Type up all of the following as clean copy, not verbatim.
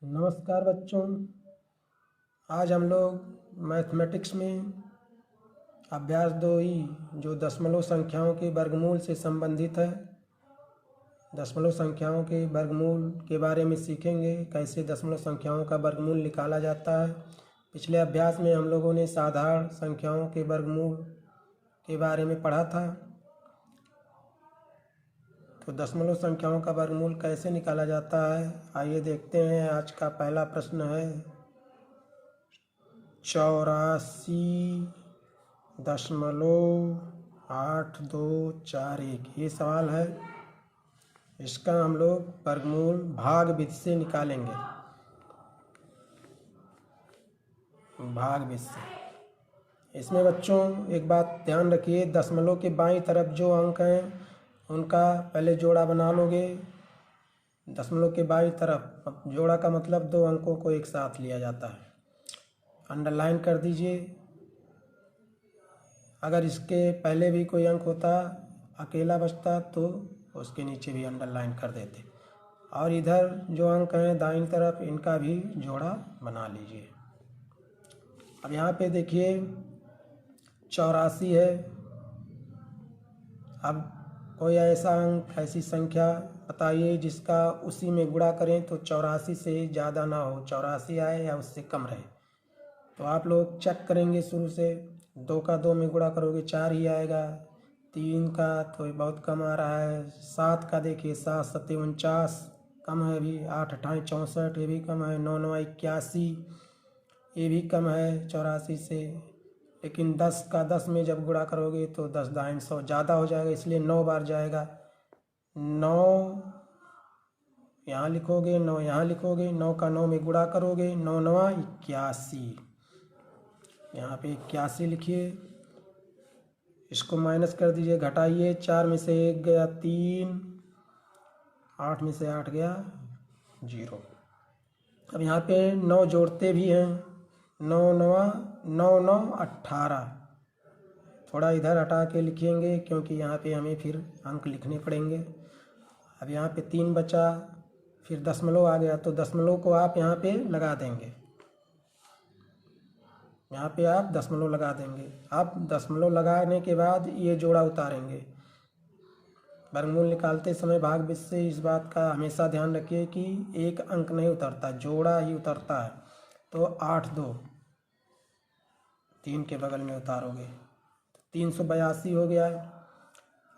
नमस्कार बच्चों। आज हम लोग मैथमेटिक्स में अभ्यास 2 जो दशमलव संख्याओं के वर्गमूल से संबंधित है, दशमलव संख्याओं के वर्गमूल के बारे में सीखेंगे। कैसे दशमलव संख्याओं का वर्गमूल निकाला जाता है। पिछले अभ्यास में हम लोगों ने साधारण संख्याओं के वर्गमूल के बारे में पढ़ा था। तो दशमलव संख्याओं का वर्गमूल कैसे निकाला जाता है, आइए देखते हैं। आज का पहला प्रश्न है 84.8241। ये सवाल है, इसका हम लोग वर्गमूल भाग विधि से निकालेंगे। भाग विधि से इसमें बच्चों एक बात ध्यान रखिए, दशमलव के बाईं तरफ जो अंक हैं उनका पहले जोड़ा बना लोगे। दशमलव के बाईं तरफ जोड़ा का मतलब 2 अंकों को एक साथ लिया जाता है। अंडरलाइन कर दीजिए। अगर इसके पहले भी कोई अंक होता अकेला बचता तो उसके नीचे भी अंडरलाइन कर देते। और इधर जो अंक हैं दाईं तरफ, इनका भी जोड़ा बना लीजिए। अब यहाँ पे देखिए 84 है। अब कोई ऐसा अंक, ऐसी संख्या बताइए जिसका उसी में गुणा करें तो 84 से ज़्यादा ना हो, 84 आए या उससे कम रहे। तो आप लोग चेक करेंगे शुरू से। 2 का 2 में गुणा करोगे 4 ही आएगा। 3 का तो बहुत कम आ रहा है। 7 का देखिए 7 7 49 कम है अभी। 8 8 64 ये भी कम है। 9 9 81 ये भी कम है 84 से। लेकिन 10 का 10 में जब गुणा करोगे तो 10 दाइन 100 ज़्यादा हो जाएगा, इसलिए 9 बार जाएगा। 9 यहाँ लिखोगे, 9 यहाँ लिखोगे। 9 का 9 में गुणा करोगे, 9 9 81, यहाँ पे 81 लिखिए। इसको माइनस कर दीजिए, घटाइए। 4 में से 1 गया 3, 8 में से 8 गया 0। अब यहाँ पे 9 जोड़ते भी हैं। 9 9 9 9 18। थोड़ा इधर हटा के लिखेंगे क्योंकि यहाँ पे हमें फिर अंक लिखने पड़ेंगे। अब यहाँ पे 3 बचा, फिर दशमलव आ गया तो दशमलव को आप यहाँ पे लगा देंगे। यहाँ पे आप दशमलव लगा देंगे। आप दशमलव लगाने के बाद ये जोड़ा उतारेंगे। वर्गमूल निकालते समय भाग विधि से इस बात का हमेशा ध्यान रखिए कि एक अंक नहीं उतरता, जोड़ा ही उतरता है। तो 8 2 3 के बगल में उतारोगे, 382 हो गया।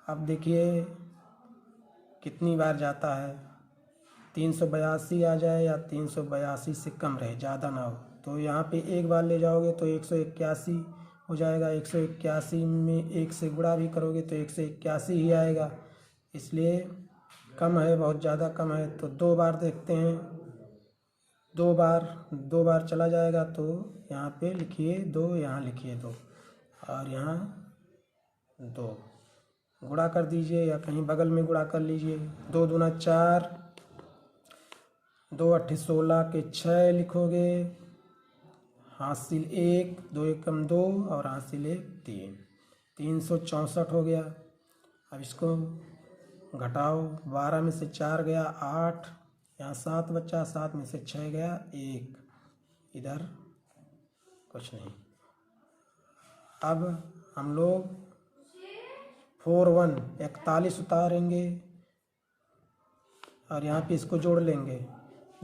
अब देखिए कितनी बार जाता है। 382 आ जाए या 382 से कम रहे, ज़्यादा ना हो। तो यहाँ पे एक बार ले जाओगे तो 181 हो जाएगा। 181 में 1 से गुणा भी करोगे तो 181 ही आएगा, इसलिए कम है, बहुत ज़्यादा कम है। तो 2 बार देखते हैं। 2 बार चला जाएगा तो यहाँ पे लिखिए 2, यहाँ लिखिए 2 और यहाँ 2। गुणा कर दीजिए या कहीं बगल में गुणा कर लीजिए। 2 दूना 4, 2 8 16 के 6 लिखोगे। हासिल 1, 2 एकम 2 और हासिल 1 3, 364 हो गया। अब इसको घटाओ। 12 में से 4 गया 8, यहाँ 7 बचा, 7 में से 6 गया 1, इधर कुछ नहीं। अब हम लोग 4 1 41 उतारेंगे और यहाँ पे इसको जोड़ लेंगे।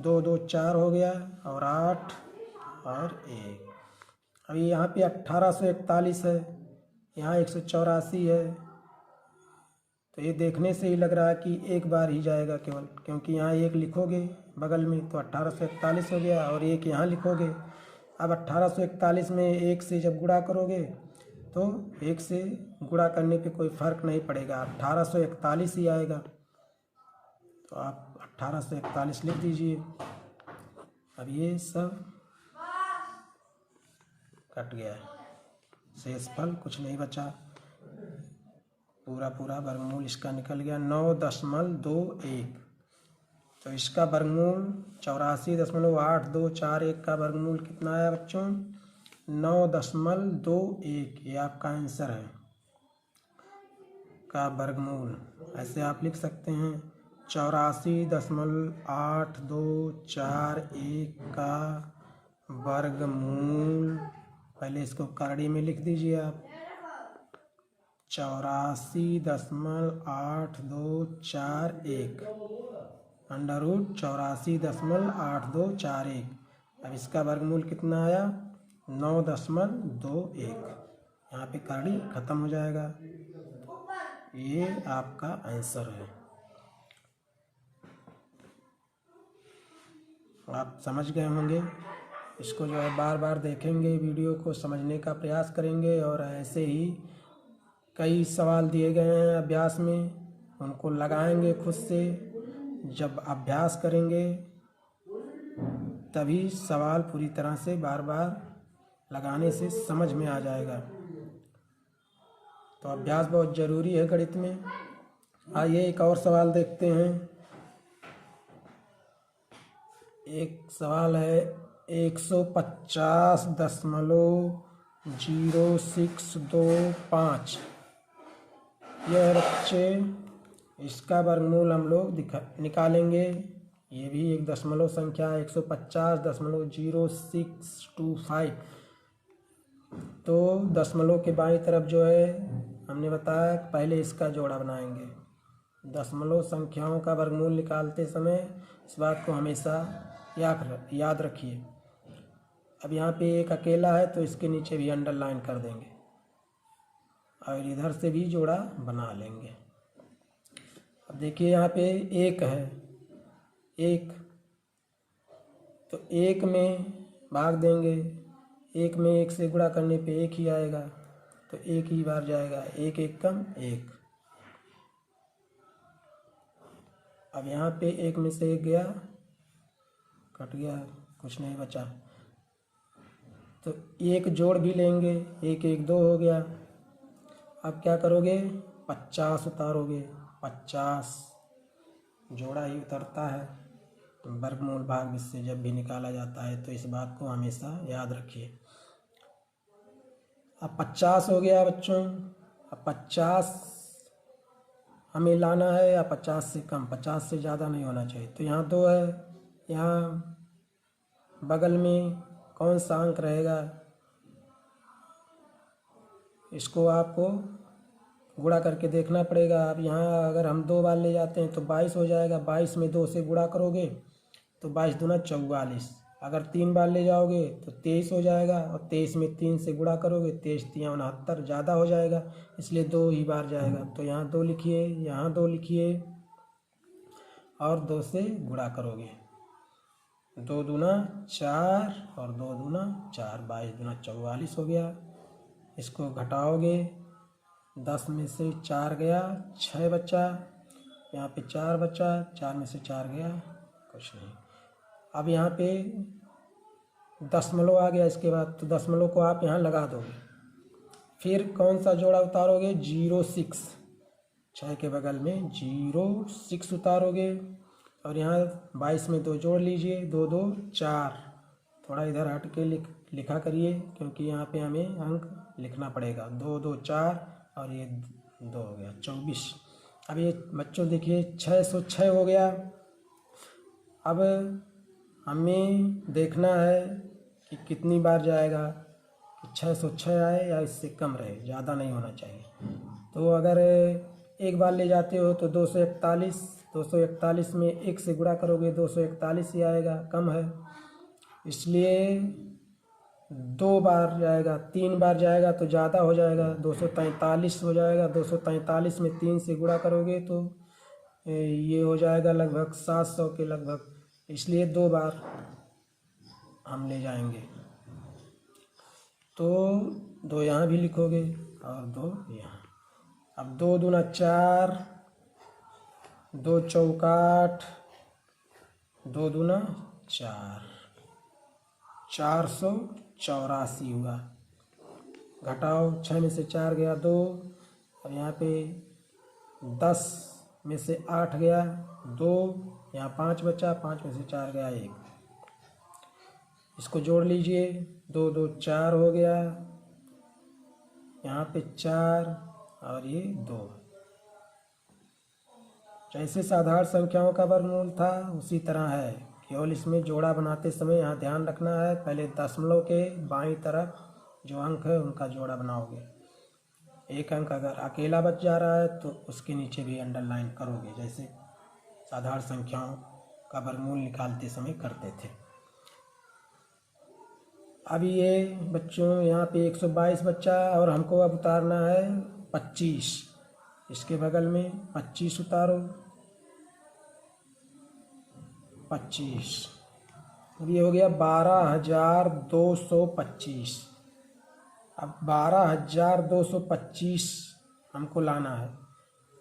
2 2 4 हो गया और 8 और 1। अभी यहाँ पे 1841 है, यहाँ 184 है। तो ये देखने से ही लग रहा है कि एक बार ही जाएगा केवल, क्योंकि यहाँ 1 लिखोगे बगल में तो 1841 हो गया और 1 यहाँ लिखोगे। अब 1841 में 1 से जब गुणा करोगे तो 1 से गुणा करने पे कोई फ़र्क नहीं पड़ेगा, 1841 ही आएगा। तो आप 1841 लिख दीजिए। अब ये सब कट गया है, शेषफल कुछ नहीं बचा। पूरा वर्गमूल इसका निकल गया 9.21। तो इसका वर्गमूल 84.8241 का वर्गमूल कितना आया बच्चों? 9.21। ये आपका आंसर है का वर्गमूल। ऐसे आप लिख सकते हैं 84.8241 का वर्गमूल, पहले इसको करड़ी में लिख दीजिए आप। 84.8241 √84.8241। अब इसका वर्गमूल कितना आया? 9.21। यहाँ पे करड़ी खत्म हो जाएगा। ये आपका आंसर है। आप समझ गए होंगे। इसको जो है बार बार देखेंगे, वीडियो को समझने का प्रयास करेंगे, और ऐसे ही कई सवाल दिए गए हैं अभ्यास में, उनको लगाएंगे खुद से। जब अभ्यास करेंगे तभी सवाल पूरी तरह से बार बार लगाने से समझ में आ जाएगा। तो अभ्यास बहुत ज़रूरी है गणित में। आइए एक और सवाल देखते हैं। एक सवाल है 150.0625। यह बच्चे इसका वर्गमूल हम लोग निकालेंगे। ये भी एक दशमलव संख्या है, 150.0625। तो दशमलव के बाईं तरफ जो है हमने बताया पहले इसका जोड़ा बनाएंगे। दशमलव संख्याओं का वर्गमूल निकालते समय इस बात को हमेशा याद रखिए। अब यहाँ पे एक अकेला है तो इसके नीचे भी अंडरलाइन कर देंगे और इधर से भी जोड़ा बना लेंगे। अब देखिए यहाँ पे एक है, एक, तो एक में भाग देंगे। एक में एक से गुणा करने पे एक ही आएगा, तो एक ही बार जाएगा। एक एक कम एक। अब यहाँ पे एक में से एक गया, कट गया, कुछ नहीं बचा, तो एक जोड़ भी लेंगे। एक एक दो हो गया। अब क्या करोगे? 50 उतारोगे। 50 जोड़ा ही उतरता है वर्गमूल भाग में से जब भी निकाला जाता है, तो इस बात को हमेशा याद रखिए। अब 50 हो गया बच्चों। अब 50 हमें लाना है, या 50 से कम, 50 से ज़्यादा नहीं होना चाहिए। तो यहाँ 2 है, यहाँ बगल में कौन सा अंक रहेगा, इसको आपको गुणा करके देखना पड़ेगा। अब यहाँ अगर हम 2 बार ले जाते हैं तो 22 हो जाएगा। 22 में 2 से गुणा करोगे तो 22 दूना 44। अगर 3 बार ले जाओगे तो 23 हो जाएगा, और 23 में 3 से गुणा करोगे 23 3 69, ज़्यादा हो जाएगा, इसलिए 2 ही बार जाएगा। तो यहाँ 2 लिखिए, यहाँ 2 लिखिए, और 2 से गुणा करोगे। 2 दूना 4 और 2 दूना 4, 22 दूना 44 हो गया। इसको घटाओगे, 10 में से 4 गया, 6 बचा। यहाँ पे 4 बचा, 4 में से 4 गया, कुछ नहीं। अब यहाँ पे दशमलव आ गया इसके बाद, तो दशमलव को आप यहाँ लगा दोगे। फिर कौन सा जोड़ा उतारोगे? 06, 6 के बगल में 06 उतारोगे, और यहाँ 22 में 2 जोड़ लीजिए। 2 2 4, थोड़ा इधर हट के लिखा करिए, क्योंकि यहाँ पे हमें अंक लिखना पड़ेगा। 2 2 4, और ये 2 हो गया 24। अब ये बच्चों देखिए 606 हो गया। अब हमें देखना है कि कितनी बार जाएगा, कि 606 आए या इससे कम रहे, ज़्यादा नहीं होना चाहिए। तो अगर एक बार ले जाते हो तो 241, 241 में 1 से गुणा करोगे 241 ही आएगा, कम है, इसलिए 2 बार जाएगा। 3 बार जाएगा तो ज़्यादा हो जाएगा, 243 हो जाएगा। 243 में 3 से गुणा करोगे तो ये हो जाएगा लगभग 700 के लगभग, इसलिए 2 बार हम ले जाएंगे। तो 2 यहाँ भी लिखोगे और 2 यहाँ। अब 2 दूना 4, 2 चौका 8, 2 दूना 4, 484 हुआ। घटाओ, 6 में से 4 गया 2, और यहाँ पे 10 में से 8 गया 2, यहाँ 5 बचा, 5 में से 4 गया 1। इसको जोड़ लीजिए, 2 2 4 हो गया, यहाँ पे 4 और ये 2, जैसे साधारण संख्याओं का वर्गमूल था उसी तरह है, केवल इसमें जोड़ा बनाते समय यहाँ ध्यान रखना है, पहले दशमलव के बाईं तरफ जो अंक है उनका जोड़ा बनाओगे। एक अंक अगर अकेला बच जा रहा है तो उसके नीचे भी अंडरलाइन करोगे, जैसे साधारण संख्याओं का वर्गमूल निकालते समय करते थे। अब ये बच्चों यहाँ पे 122 बच्चा और हमको अब उतारना है 25। इसके बगल में 25 उतारो, 25। अब ये हो गया 12,225। अब 12,225 हमको लाना है।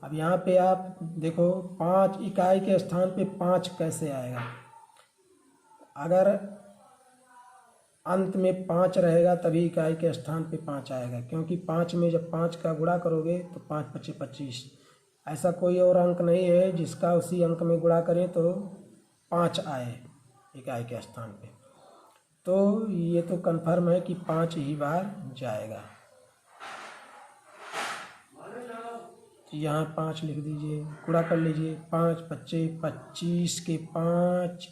अब यहाँ पे आप देखो 5 इकाई के स्थान पे 5 कैसे आएगा। अगर अंत में 5 रहेगा तभी इकाई के स्थान पे 5 आएगा, क्योंकि 5 में जब 5 का गुणा करोगे तो 5 × 5 = 25। ऐसा कोई और अंक नहीं है जिसका उसी अंक में गुणा करें तो 5 आए इकाई के स्थान पे। तो ये तो कंफर्म है कि 5 ही बार जाएगा। तो यहाँ 5 लिख दीजिए, गुणा कर लीजिए। 5 × 5 = 25 के 5।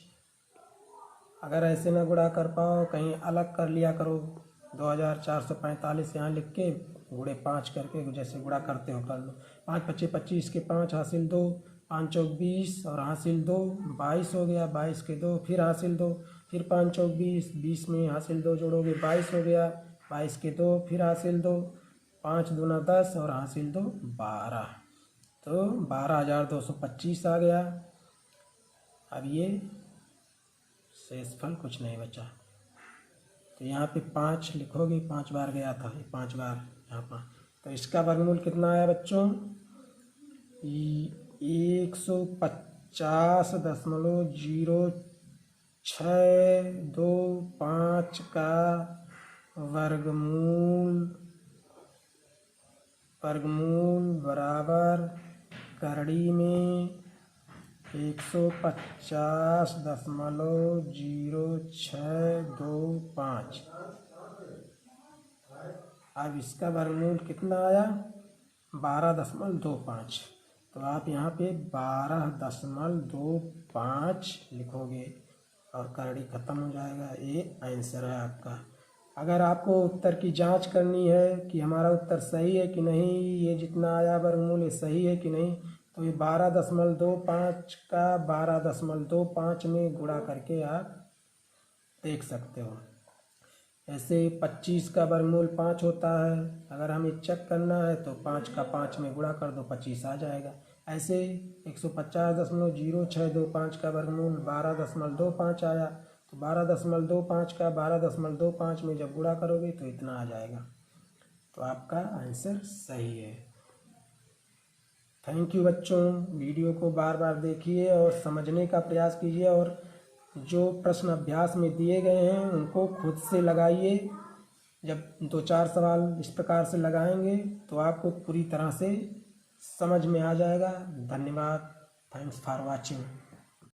अगर ऐसे ना गुणा कर पाओ कहीं अलग कर लिया करो, 2445 यहाँ लिख के गुणे 5 करके जैसे गुणा करते हो कर लो। 5 × 5 = 25 के 5 हासिल 2, 5 × 4 = 20 और हासिल 2 22 हो गया। 22 के 2 फिर हासिल 2, फिर 5 × 4 = 20, 20 में हासिल 2 जोड़ोगे 22 हो गया। 22 के 2 फिर हासिल 2, 5 × 2 = 10 और हासिल 2 12। तो 12,225 आ गया। अब ये शेषफल कुछ नहीं बचा, तो यहाँ पे 5 लिखोगे, 5 बार गया था, 5 बार यहाँ पर। तो इसका वर्गमूल कितना आया बच्चों? 150.0625 का वर्गमूल बराबर करड़ी में 150.0625। अब इसका वर्गमूल कितना आया? 12.25। तो आप यहाँ पे 12.25 लिखोगे और करड़ी खत्म हो जाएगा। ये आंसर है आपका। अगर आपको उत्तर की जांच करनी है कि हमारा उत्तर सही है कि नहीं, ये जितना आया वर्गमूल ये सही है कि नहीं, तो ये 12.25 का 12.25 में गुणा करके आप देख सकते हो। ऐसे 25 का वर्गमूल 5 होता है, अगर हमें चेक करना है तो 5 का 5 में गुणा कर दो, 25 आ जाएगा। ऐसे 150.0625 का वर्गमूल 12.25 आया, तो 12.25 का 12.25 में जब गुणा करोगे तो इतना आ जाएगा। तो आपका आंसर सही है। थैंक यू बच्चों। वीडियो को बार बार देखिए और समझने का प्रयास कीजिए, और जो प्रश्न अभ्यास में दिए गए हैं उनको खुद से लगाइए। जब 2-4 सवाल इस प्रकार से लगाएंगे तो आपको पूरी तरह से समझ में आ जाएगा। धन्यवाद। Thanks for watching.